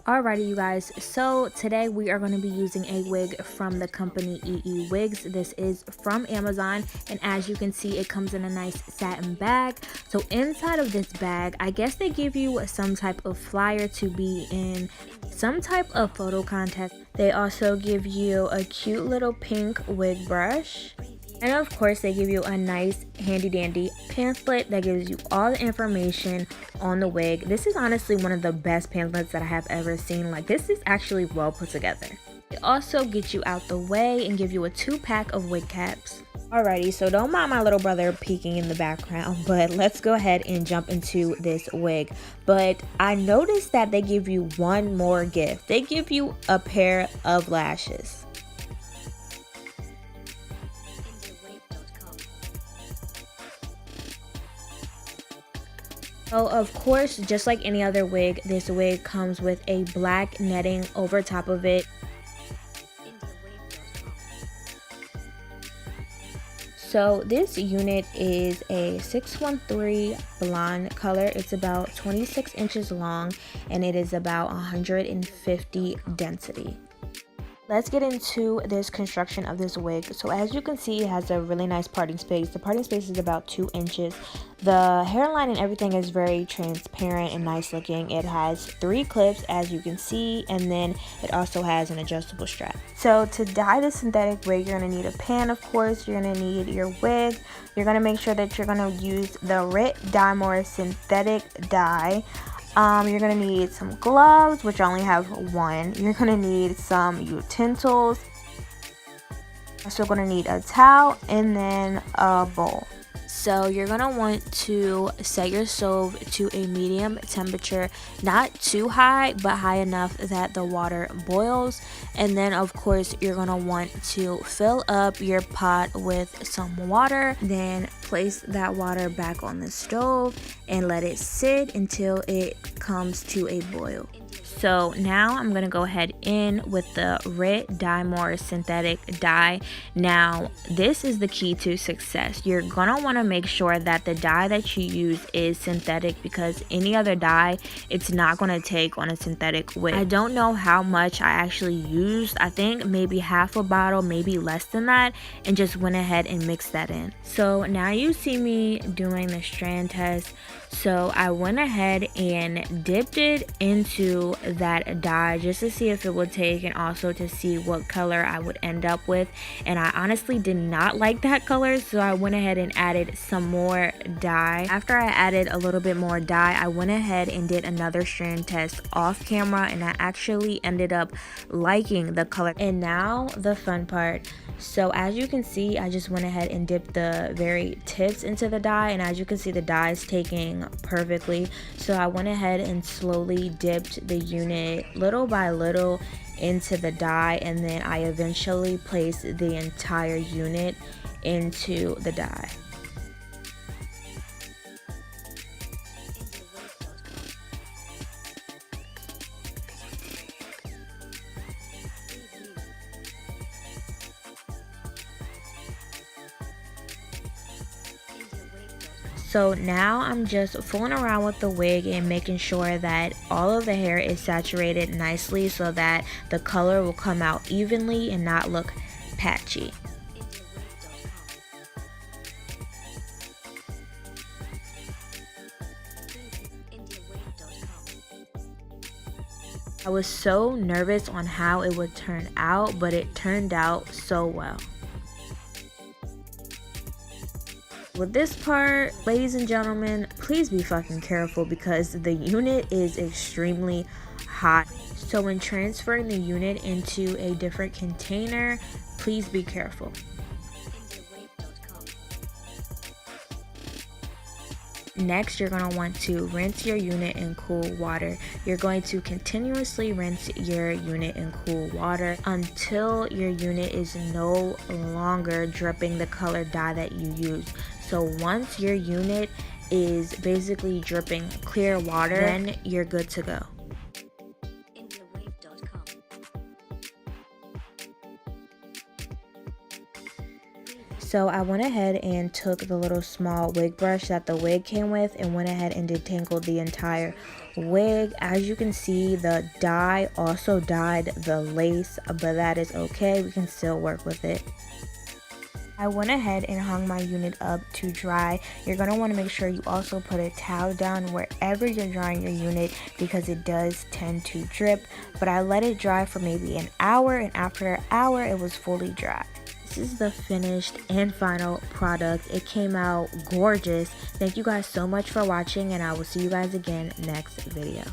Alrighty you guys, so today we are going to be using a wig from the company Eewigs. This is from Amazon, and as you can see it comes in a nice satin bag. So inside of this bag, I guess they give you some type of flyer to be in some type of photo contest. They also give you a cute little pink wig brush. And of course they give you a nice handy dandy pamphlet that gives you all the information on the wig. This is honestly one of the best pamphlets that I have ever seen. Like, this is actually well put together. They also get you out the way and give you a 2-pack of wig caps. Alrighty, so don't mind my little brother peeking in the background, but let's go ahead and jump into this wig. But I noticed that they give you one more gift. They give you a pair of lashes. So of course, just like any other wig, this wig comes with a black netting over top of it. So this unit is a 613 blonde color. It's about 26 inches long and it is about 150 density. Let's get into this construction of this wig. So as you can see, it has a really nice parting space. The parting space is about 2 inches. The hairline and everything is very transparent and nice looking. It has 3 clips, as you can see, and then it also has an adjustable strap. So to dye the synthetic wig, you're going to need a pan, of course. You're going to need your wig. You're going to make sure that you're going to use the 𝐷𝐸 synthetic dye. You're going to need some gloves, which I only have 1. You're going to need some utensils. Also going to need a towel and then a bowl. So you're going to want to set your stove to a medium temperature, not too high, but high enough that the water boils. And then of course you're going to want to fill up your pot with some water. Then place that water back on the stove and let it sit until it comes to a boil. So now I'm going to go ahead in with the 𝐷𝐸 synthetic dye. Now this is the key to success. You're going to want to make sure that the dye that you use is synthetic, because any other dye, it's not going to take on a synthetic wig. I don't know how much I actually used. I think maybe half a bottle, maybe less than that, and just went ahead and mixed that in. So now you see me doing the strand test. So I went ahead and dipped it into that dye just to see if it would take, and also to see what color I would end up with. And I honestly did not like that color, so I went ahead and added some more dye. After I added a little bit more dye, I went ahead and did another strand test off camera, and I actually ended up liking the color. And now the fun part. So as you can see, I just went ahead and dipped the very tips into the dye, and as you can see, the dye is taking perfectly. So I went ahead and slowly dipped the unit little by little into the dye, and then I eventually placed the entire unit into the dye. So now I'm just fooling around with the wig and making sure that all of the hair is saturated nicely so that the color will come out evenly and not look patchy. I was so nervous on how it would turn out, but it turned out so well. With this part, ladies and gentlemen, please be fucking careful because the unit is extremely hot. So when transferring the unit into a different container, please be careful. Next, you're going to want to rinse your unit in cool water. You're going to continuously rinse your unit in cool water until your unit is no longer dripping the colored dye that you used. So once your unit is basically dripping clear water, then you're good to go. So I went ahead and took the little small wig brush that the wig came with and went ahead and detangled the entire wig. As you can see, the dye also dyed the lace, but that is okay, we can still work with it. I went ahead and hung my unit up to dry. You're going to want to make sure you also put a towel down wherever you're drying your unit because it does tend to drip. But I let it dry for maybe an hour, and after an hour it was fully dry. This is the finished and final product. It came out gorgeous. Thank you guys so much for watching, and I will see you guys again next video.